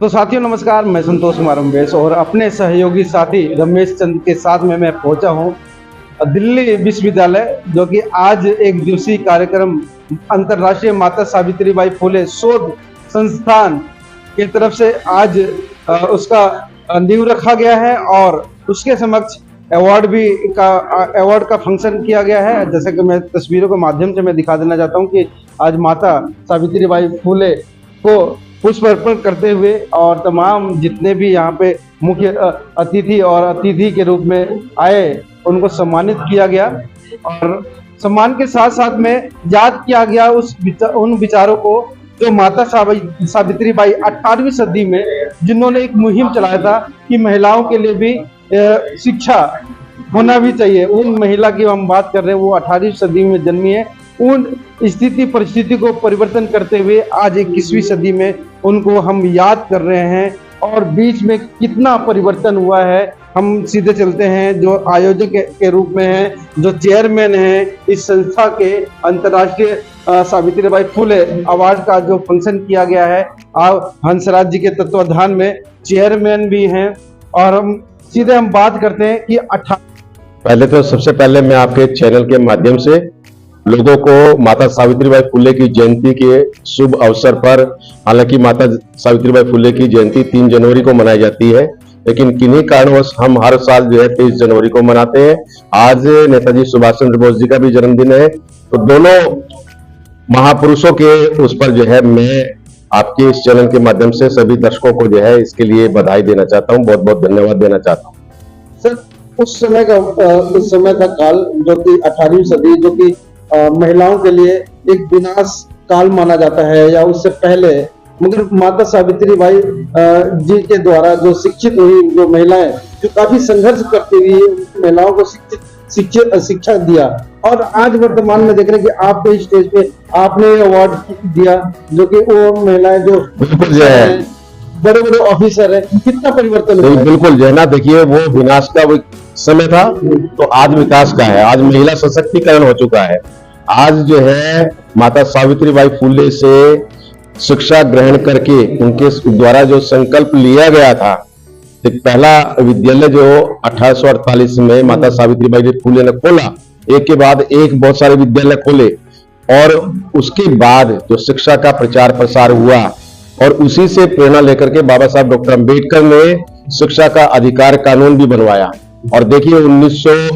तो साथियों नमस्कार, मैं संतोष कुमार अम्बेश और अपने सहयोगी साथी रमेश चंद के साथ में मैं पहुंचा हूं दिल्ली विश्वविद्यालय, जो कि आज एक दिवसीय कार्यक्रम अंतर्राष्ट्रीय माता सावित्रीबाई फुले शोध संस्थान की तरफ से आज उसका नींव रखा गया है और उसके समक्ष अवार्ड का फंक्शन किया गया है। जैसे कि मैं तस्वीरों के माध्यम से मैं दिखा देना चाहता हूं कि आज माता सावित्रीबाई फुले को पुष्प अर्पण करते हुए और तमाम जितने भी यहाँ पे मुख्य अतिथि और अतिथि के रूप में आए उनको सम्मानित किया गया और सम्मान के साथ साथ में याद किया गया उन विचारों को जो माता सावित्रीबाई 18वीं सदी में जिन्होंने एक मुहिम चलाया था कि महिलाओं के लिए भी शिक्षा होना भी चाहिए। उन महिला की हम बात कर रहे हैं, वो 18वीं सदी में जन्मी है। उन स्थिति परिस्थिति को परिवर्तन करते हुए आज 21वीं सदी में उनको हम याद कर रहे हैं और बीच में कितना परिवर्तन हुआ है। हम सीधे चलते हैं, जो आयोजक के रूप में हैं, जो चेयरमैन हैं इस संस्था के, अंतर्राष्ट्रीय सावित्रीबाई फुले अवार्ड का जो फंक्शन किया गया है, हंसराज जी के तत्वाधान में चेयरमैन भी हैं और हम सीधे बात करते हैं कि पहले तो सबसे पहले मैं आपके चैनल के माध्यम से लोगों को माता सावित्रीबाई फुले की जयंती के शुभ अवसर पर, हालांकि माता सावित्रीबाई फुले की जयंती 3 जनवरी को मनाई जाती है, लेकिन किन्हीं कारणवश हम हर साल जो है 23 जनवरी को मनाते हैं। आज नेताजी सुभाष चंद्र बोस जी का भी जन्मदिन है, तो दोनों महापुरुषों के उस पर जो है मैं आपके इस चैनल के माध्यम से सभी दर्शकों को जो है इसके लिए बधाई देना चाहता हूँ, बहुत बहुत धन्यवाद देना चाहता हूँ। सर, उस समय का काल जो कि 18वीं सदी, जो कि महिलाओं के लिए एक विनाश काल माना जाता है या उससे पहले, मगर माता सावित्रीबाई जी के द्वारा जो शिक्षित हुई जो महिलाएं, जो काफी संघर्ष करती हुई महिलाओं को शिक्षा दिया और आज वर्तमान में देख रहे हैं कि आपके स्टेज पे आपने अवार्ड दिया, जो कि वो महिलाएं जो बड़े बड़े ऑफिसर है, कितना परिवर्तन हुआ है। बिल्कुल जो है ना, देखिए वो विनाश का समय था तो आज विकास का है, आज महिला सशक्तिकरण हो चुका है। आज जो है माता सावित्रीबाई फुले से शिक्षा ग्रहण करके उनके द्वारा जो संकल्प लिया गया था, एक पहला विद्यालय जो 1848 में माता सावित्रीबाई फुले ने खोला, एक के बाद एक बहुत सारे विद्यालय खोले और उसके बाद जो शिक्षा का प्रचार प्रसार हुआ और उसी से प्रेरणा लेकर के बाबा साहब डॉक्टर अंबेडकर ने शिक्षा का अधिकार कानून भी बनवाया और देखिए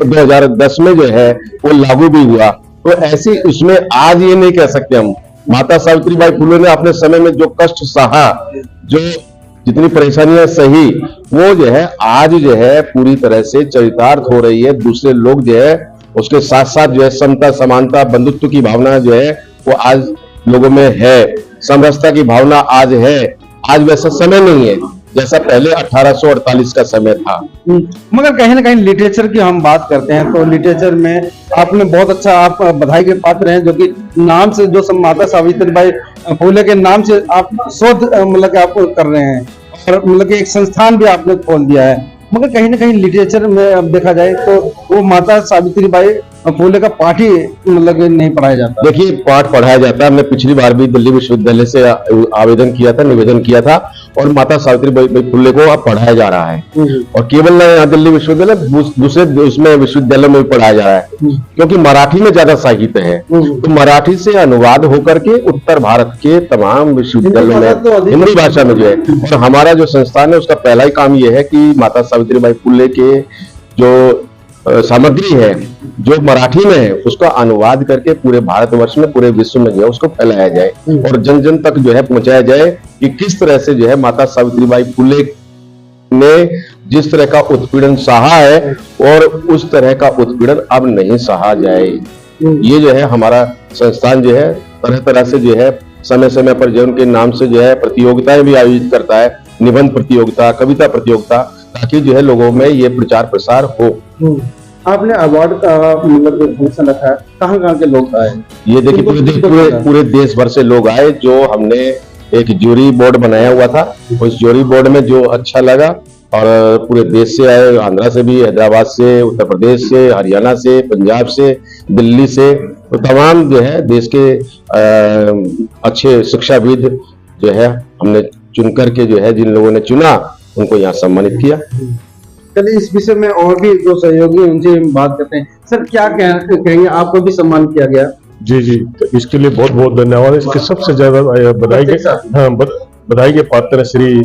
2010 में जो है वो लागू भी हुआ। तो ऐसी उसमें आज ये नहीं कह सकते हम, माता सावित्रीबाई फुले ने अपने समय में जो कष्ट सहा, जो जितनी परेशानियां सही, वो जो है आज जो है पूरी तरह से चरितार्थ हो रही है। दूसरे लोग जो है उसके साथ साथ जो है समता, समानता, बंधुत्व की भावना जो है वो आज लोगों में है, समरसता की भावना आज है। आज वैसा समय नहीं है जैसा पहले 1848 का समय था। मगर कहीं ना कहीं लिटरेचर की हम बात करते हैं तो लिटरेचर में आपने बहुत अच्छा, आप बधाई के पात्र हैं, जो कि नाम से जो माता सावित्रीबाई फुले के नाम से आप शोध मतलब आप कर रहे हैं और मतलब कि एक संस्थान भी आपने खोल दिया है। मगर कहीं ना कहीं लिटरेचर में अब देखा जाए तो वो माता सावित्रीबाई फुले का पाठ ही मतलब नहीं पढ़ाया जाता। देखिए पाठ पढ़ाया जाता है, हमने पिछली बार भी दिल्ली विश्वविद्यालय से आवेदन किया था, निवेदन किया था और माता सावित्रीबाई फुले को अब पढ़ाया जा रहा है और केवल न यहाँ दिल्ली विश्वविद्यालय, दूसरे उसमें विश्वविद्यालय में भी पढ़ाया जा रहा है, क्योंकि मराठी में ज्यादा साहित्य है। तो मराठी से अनुवाद होकर के उत्तर भारत के तमाम विश्वविद्यालयों में हिंदी भाषा में जो है, और हमारा जो संस्थान है उसका पहला ही काम यह है कि माता सावित्रीबाई फुले के जो सामग्री है जो मराठी में है उसका अनुवाद करके पूरे भारतवर्ष में, पूरे विश्व में जो है उसको फैलाया जाए और जन जन तक जो है पहुंचाया जाए कि किस तरह से जो है माता सावित्रीबाई फुले ने जिस तरह का उत्पीड़न सहा है और उस तरह का उत्पीड़न अब नहीं सहा जाए। ये जो है हमारा संस्थान जो है तरह तरह से जो है समय समय पर जो उनके नाम से जो है प्रतियोगिताएं भी आयोजित करता है, निबंध प्रतियोगिता, कविता प्रतियोगिता, ताकि जो है लोगों में ये प्रचार प्रसार हो। आपने अवार्ड का मतलब फंक्शन रखा है, कहाँ के लोग आए? ये देखिए पूरे देश भर से लोग आए, जो हमने एक ज्यूरी बोर्ड बनाया हुआ था, उस ज्यूरी बोर्ड में जो अच्छा लगा और पूरे देश से आए, आंध्रा से भी, हैदराबाद से, उत्तर प्रदेश से, हरियाणा से, पंजाब से, दिल्ली से, तो तमाम जो है देश के अच्छे शिक्षाविद जो है हमने चुन करके जो है जिन लोगों ने चुना उनको यहाँ सम्मानित किया। चलिए इस विषय में और भी जो सहयोगी हैं, उनसे हम बात करते हैं। सर क्या कहेंगे, आपको भी सम्मान किया गया? जी जी, तो इसके लिए बहुत बहुत धन्यवाद। इसके सबसे ज्यादा बधाई के पात्र हैं श्री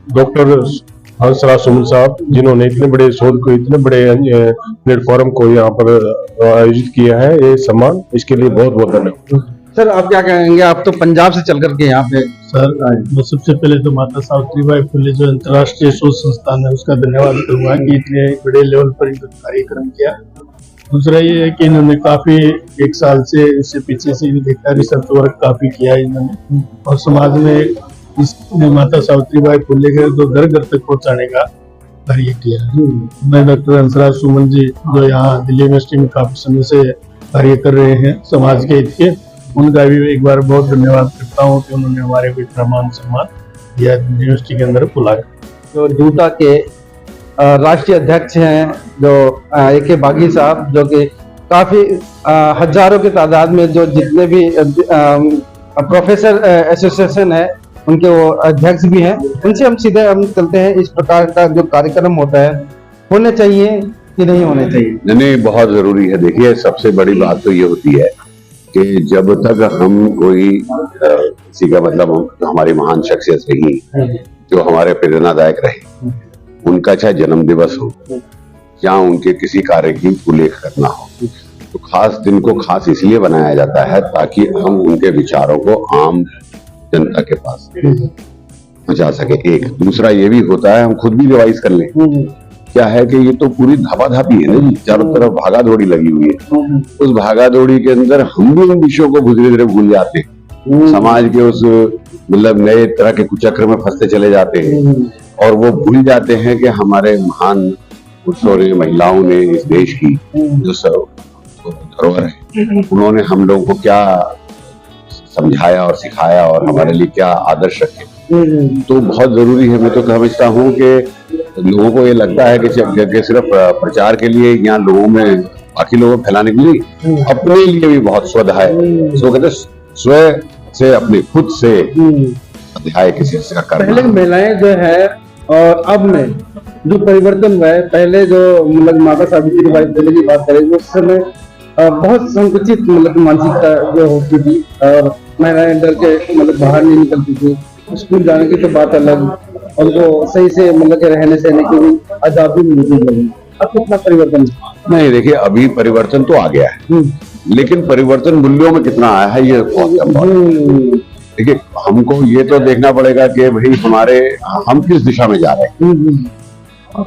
डॉक्टर हंसराज सुमन साहब, जिन्होंने इतने बड़े शोध को, इतने बड़े प्लेटफॉर्म को यहाँ पर आयोजित किया है। ये सम्मान, इसके लिए बहुत बहुत धन्यवाद। सर आप क्या कहेंगे, आप तो पंजाब से चल करके यहाँ पे? सर मैं सबसे पहले तो माता सावित्रीबाई फुले जो अंतर्राष्ट्रीय शोध संस्थान है उसका धन्यवाद करूंगा कि इतने बड़े लेवल पर इन्होंने कार्यक्रम किया। दूसरा ये है कि इन्होंने काफी 1 साल से इससे पीछे से देखा, रिसर्च वर्क काफी किया इन्होंने और समाज में इस माता सावित्रीबाई फुले के तो घर घर तक पहुंचाने का कार्य किया। मैं डॉक्टर हंसराज सुमन जी जो यहाँ दिल्ली यूनिवर्सिटी में काफी समय से कार्य कर रहे हैं समाज के हित के, उनका भी एक बार बहुत धन्यवाद करता हूँ कि उन्होंने हमारे को इतना मान सम्मान दिया यूनिवर्सिटी के अंदर बुलाया। जो डूटा के राष्ट्रीय अध्यक्ष हैं जो AK बागी साहब, जो कि काफी हजारों की तादाद में जो जितने भी प्रोफेसर एसोसिएशन है उनके वो अध्यक्ष भी हैं। उनसे हम सीधे चलते हैं, इस प्रकार का जो कार्यक्रम होता है होने चाहिए कि नहीं होने चाहिए? नहीं, बहुत जरूरी है। देखिए सबसे बड़ी बात तो ये होती है कि जब तक हम कोई किसी का मतलब जो हमारी महान शख्सियत रही, जो हमारे प्रेरणादायक रहे, उनका चाहे जन्म दिवस हो या उनके किसी कार्य की उल्लेख करना हो, तो खास दिन को खास इसलिए बनाया जाता है ताकि हम उनके विचारों को आम जनता के पास पहुंचा सके। एक दूसरा ये भी होता है हम खुद भी रिवाइज कर लें। क्या है कि ये तो पूरी धापाधापी है ना जी, चारों तरफ भागा दौड़ी लगी हुई है। उस भागा दौड़ी के अंदर हम भी उन विषयों को धीरे धीरे भूल जाते हैं, समाज के उस मतलब नए तरह के कुचक्र में फंसते चले जाते हैं और वो भूल जाते हैं कि हमारे महान पुरुषों ने, महिलाओं ने इस देश की जो धरोहर है, उन्होंने हम लोगों को क्या समझाया और सिखाया और हमारे लिए क्या आदर्श रखे। तो बहुत जरूरी है। मैं तो समझता हूँ कि लोगों को ये लगता है कि सिर्फ प्रचार के लिए या लोगों में बाकी लोगों को फैलाने के लिए, अपने लिए भी बहुत स्वधा है। सो कहते स्वयं से, अपने खुद से अध्याय किसी से करना। पहले महिलाएं जो है और अब में जो परिवर्तन हुआ है, पहले जो मतलब माता सावित्रीबाई फुले की बात करें उस समय बहुत संकुचित मतलब मानसिकता जो होती थी और महिलाएं डर के मतलब बाहर नहीं निकलती थी। स्कूल जाने की तो बात अलग, उनको सही से मतलब के रहने सहने की भी आजादी मिलती है। अब कितना परिवर्तन? नहीं देखिए, अभी परिवर्तन तो आ गया है, लेकिन परिवर्तन मूल्यों में कितना आया है ये बहुत कम बात है। देखिए हमको ये तो देखना पड़ेगा कि भाई हम किस दिशा में जा रहे हैं।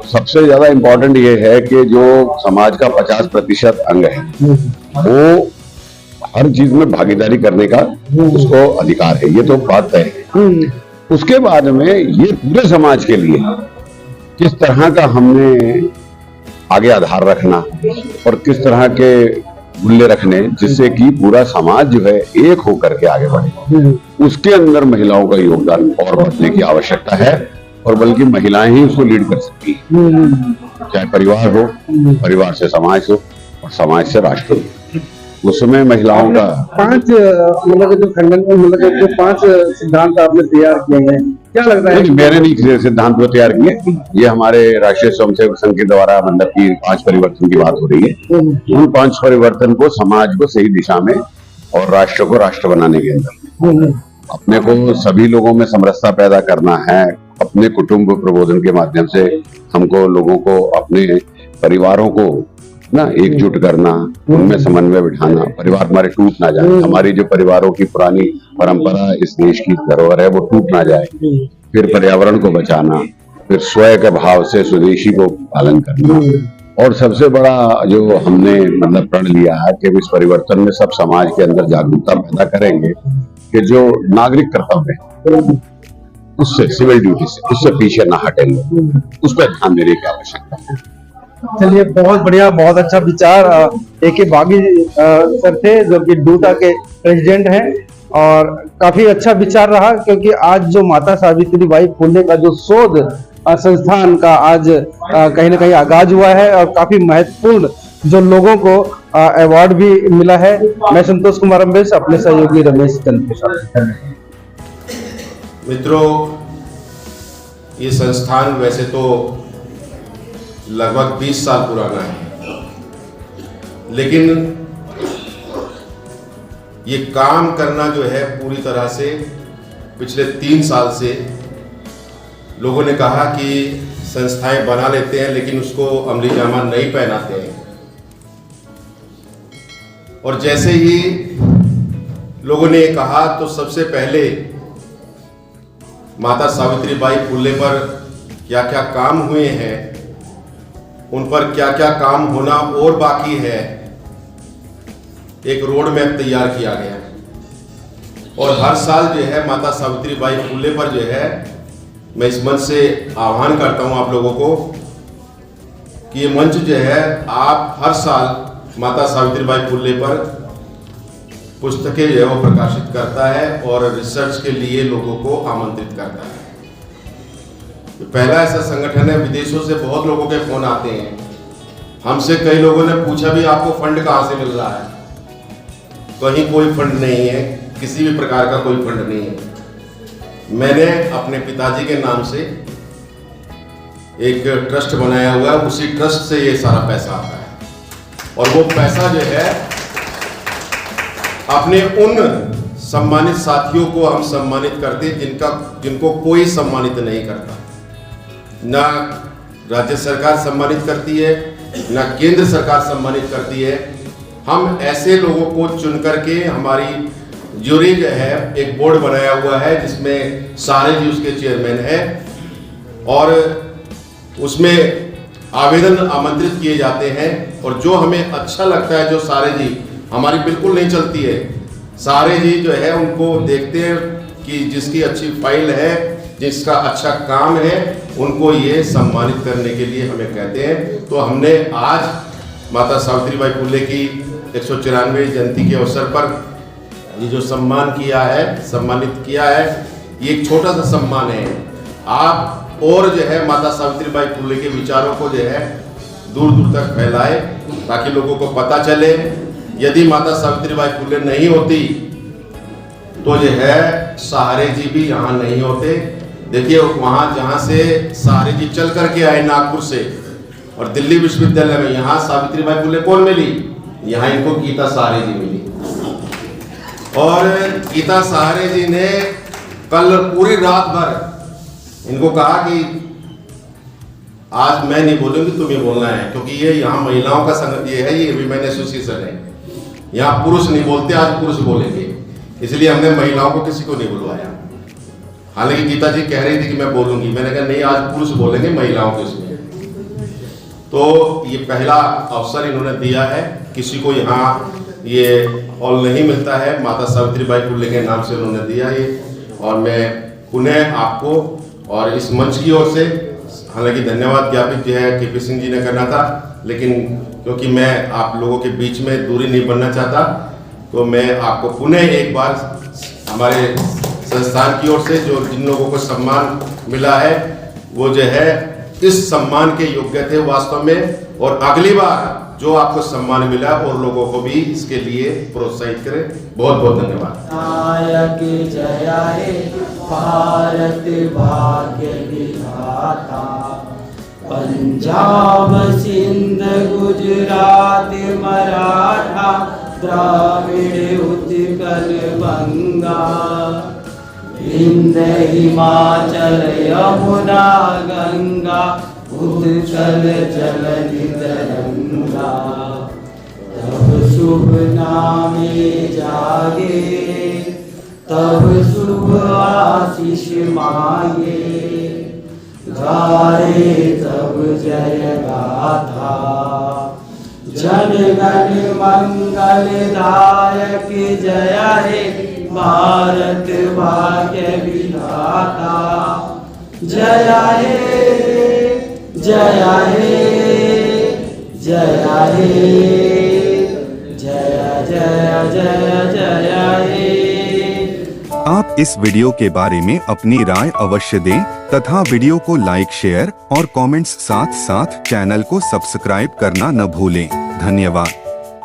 सबसे ज्यादा इम्पोर्टेंट ये है कि जो समाज का 50% अंग है वो हर चीज में भागीदारी करने का उसको अधिकार है, ये तो बात तय है। उसके बाद में ये पूरे समाज के लिए किस तरह का हमने आगे आधार रखना और किस तरह के मूल्य रखने जिससे कि पूरा समाज जो है एक होकर के आगे बढ़े, उसके अंदर महिलाओं का योगदान और बढ़ने की आवश्यकता है और बल्कि महिलाएं ही उसको लीड कर सकती है। चाहे परिवार हो, परिवार से समाज हो और समाज से राष्ट्र हो, उसमें महिलाओं का 5 मतलब जो खंडन मतलब जो 5 सिद्धांत आपने तैयार किए हैं, क्या लगता है? मैंने नहीं सिद्धांत को तैयार किए, ये हमारे राष्ट्रीय स्वयंसेवक संघ के द्वारा मतलब की 5 परिवर्तन की बात हो रही है। उन 5 परिवर्तन को समाज को सही दिशा में और राष्ट्र को राष्ट्र बनाने के अंदर अपने को सभी लोगों में समरसता पैदा करना है। अपने कुटुंब प्रबोधन के माध्यम से हमको लोगों को, अपने परिवारों को ना एकजुट करना, उनमें समन्वय बिठाना, परिवार हमारे टूट ना जाए। हमारी जो परिवारों की पुरानी परंपरा इस देश की धरोहर है वो टूट ना जाए। फिर पर्यावरण को बचाना, फिर स्वयं के भाव से स्वदेशी को पालन करना, और सबसे बड़ा जो हमने मतलब प्रण लिया है कि इस परिवर्तन में सब समाज के अंदर जागरूकता पैदा करेंगे कि जो नागरिक कर्तव्य है उससे, सिविल ड्यूटी से, उससे पीछे ना हटेंगे, उस पर ध्यान देने की आवश्यकता है। चलिए बहुत बढ़िया, बहुत अच्छा विचार AK बागी सर थे जो कि डूटा के प्रेसिडेंट हैं और काफी अच्छा विचार रहा, क्योंकि आज जो माता सावित्रीबाई फुले का जो शोध संस्थान का आज कहीं ना कहीं आगाज हुआ है और काफी महत्वपूर्ण जो लोगों को अवार्ड भी मिला है। मैं संतोष कुमार अम्बेश अपने सहयोगी रमेश चंद्र के साथ। मित्रों, ये संस्थान वैसे तो लगभग 20 साल पुराना है, लेकिन ये काम करना जो है पूरी तरह से पिछले 3 साल से लोगों ने कहा कि संस्थाएं बना लेते हैं लेकिन उसको अमली जामा नहीं पहनाते हैं। और जैसे ही लोगों ने ये कहा तो सबसे पहले माता सावित्रीबाई फुले पर क्या क्या काम हुए हैं, उन पर क्या क्या काम होना और बाकी है, एक रोड मैप तैयार किया गया। और हर साल जो है माता सावित्रीबाई फुले पर जो है, मैं इस मंच से आह्वान करता हूं आप लोगों को कि ये मंच जो है आप हर साल माता सावित्रीबाई फुले पर पुस्तकें जो है वो प्रकाशित करता है और रिसर्च के लिए लोगों को आमंत्रित करता है। तो पहला ऐसा संगठन है, विदेशों से बहुत लोगों के फोन आते हैं। हमसे कई लोगों ने पूछा भी आपको फंड कहाँ से मिल रहा है? कहीं कोई फंड नहीं है, किसी भी प्रकार का कोई फंड नहीं है। मैंने अपने पिताजी के नाम से एक ट्रस्ट बनाया हुआ है, उसी ट्रस्ट से ये सारा पैसा आता है। और वो पैसा जो है अपने उन सम्मानित साथियों को हम सम्मानित करते हैं जिनको कोई सम्मानित नहीं करता। ना राज्य सरकार सम्मानित करती है, ना केंद्र सरकार सम्मानित करती है। हम ऐसे लोगों को चुन करके, हमारी ज्यूरी जो है, एक बोर्ड बनाया हुआ है जिसमें सारे जी उसके चेयरमैन हैं और उसमें आवेदन आमंत्रित किए जाते हैं। और जो हमें अच्छा लगता है, जो सारे जी हमारी बिल्कुल नहीं चलती है, सारे जी जो है उनको देखते हैं कि जिसकी अच्छी फाइल है, जिसका अच्छा काम है, उनको ये सम्मानित करने के लिए हमें कहते हैं। तो हमने आज माता सावित्रीबाई फुले की 194वीं जयंती के अवसर पर ये जो सम्मानित किया है, ये एक छोटा सा सम्मान है। आप और जो है माता सावित्रीबाई फुले के विचारों को जो है दूर दूर तक फैलाए ताकि लोगों को पता चले। यदि माता सावित्रीबाई फुले नहीं होती तो जो है सहारे जी भी यहाँ नहीं होते। देखिए वहाँ जहाँ से सहारे जी चल करके आए नागपुर से और दिल्ली विश्वविद्यालय में, यहाँ सावित्रीबाई फुले कौन मिली? यहाँ इनको गीता सहारे जी मिली। और गीता सहारे जी ने कल पूरी रात भर इनको कहा कि आज मैं नहीं बोलूंगी, तुम्हें बोलना है, क्योंकि ये यहाँ महिलाओं का संगठन ये है, ये वीमेन एसोसिएशन है। यहाँ पुरुष नहीं बोलते, आज पुरुष बोलेंगे, इसलिए हमने महिलाओं को किसी को नहीं बुलवाया। हालांकि गीता जी कह रही थी कि मैं बोलूंगी, मैंने कहा नहीं, आज पुरुष बोलेंगे महिलाओं के उसमें। तो ये पहला अवसर इन्होंने दिया है, किसी को यहाँ ये हॉल नहीं मिलता है, माता सावित्रीबाई फुले के नाम से उन्होंने दिया ये। और मैं पुनः आपको और इस मंच की ओर से, हालांकि धन्यवाद ज्ञापित जो है केपी सिंह जी ने करना था, लेकिन क्योंकि मैं आप लोगों के बीच में दूरी नहीं बनना चाहता, तो मैं आपको पुनः एक बार हमारे संस्थान की ओर से जो जिन लोगों को सम्मान मिला है वो जो है इस सम्मान के योग्य थे वास्तव में। और अगली बार जो आपको सम्मान मिला और लोगों को भी इसके लिए प्रोत्साहित करें। बहुत बहुत धन्यवाद। नायक जय हे भारत भाग्य विधाता, पंजाब सिंध गुजरात मराठा द्राविड़ उत्कल बंगा, विंध्य हिमाचल यमुना गंगा, उत्कल जलधि तरंगा। तब शुभ नामे जागे, तब शुभ आशीष मांगे, गाए तब जय गाथा। जन गण मंगल दायक जय हे भारत भाग्य विधाता, जय हे जय हे जय हे जय जय जय जय हे। आप इस वीडियो के बारे में अपनी राय अवश्य दें तथा वीडियो को लाइक, शेयर और कमेंट्स साथ साथ चैनल को सब्सक्राइब करना न भूलें। धन्यवाद।